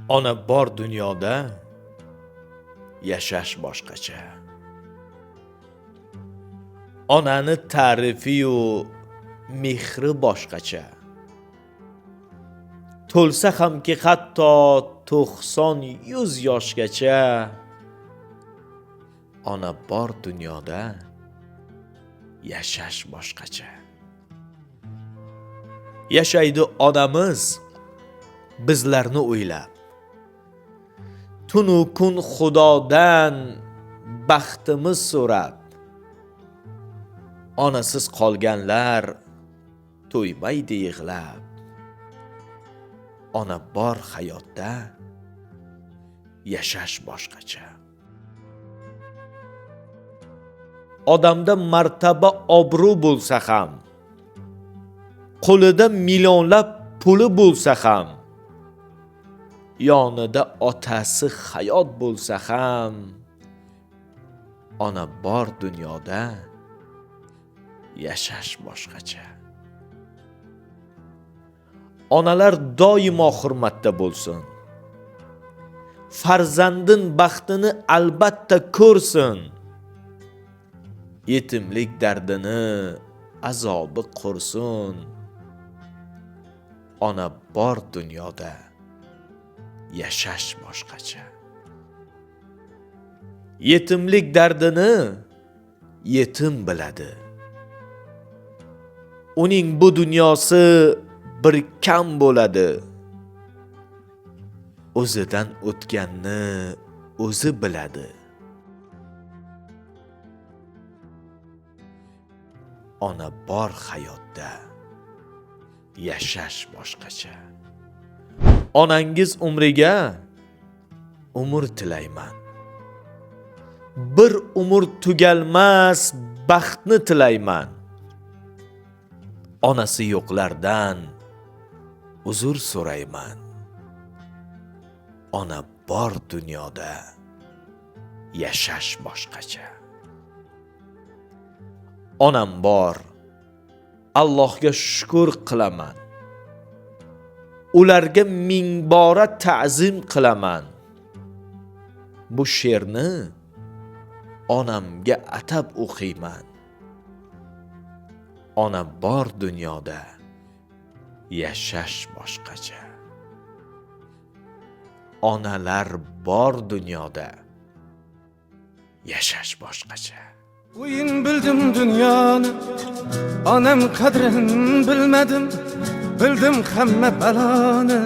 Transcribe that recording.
Ona bor dunyoda yashash boshqacha. Onani ta'rifi-yu mehri boshqacha. To'lsa hamki hatto 90-100 yoshgacha. Ona bor dunyoda yashash boshqacha. Yashaydi onamiz bizlarni o'ylab. Tunu kun Xudodan baxtimiz so'rab. Onasiz qolganlar to'ymaydi yig'lab. Ona bor hayotda yashash boshqacha. Odamda martaba obro' bo'lsa ham, qo'lida millionlab puli bo'lsa ham, yonida otasi hayot bo'lsa ham, ona bor dunyoda yashash boshqacha. Onalar doimo hurmatda bo'lsin. Farzandin baxtini albatta ko'rsin. Yetimlik dardini azobi qursin. Ona bor dunyoda yashash boshqacha. Yetimlik dardini yetim biladi. Uning bu dunyosi bir kam bo'ladi. O'zidan o'tganni o'zi biladi. Ona bor hayotda yashash boshqacha. Onangiz umriga umr tilayman. Bir umr tugalmas baxtni tilayman. Onasi yo'qlardan uzr so'rayman. Ona bor dunyoda yashash boshqacha. Onam bor, Allohga shukr qilaman. Ularga ming bora ta'zim qilaman. Bu she'rni onamga atab o'qiyman. Ona bor dunyoda yashash boshqacha. Onalar bor dunyoda yashash boshqacha. O'yin bildim dunyoni, onam qadrin bilmadim, bildim hamma baloni.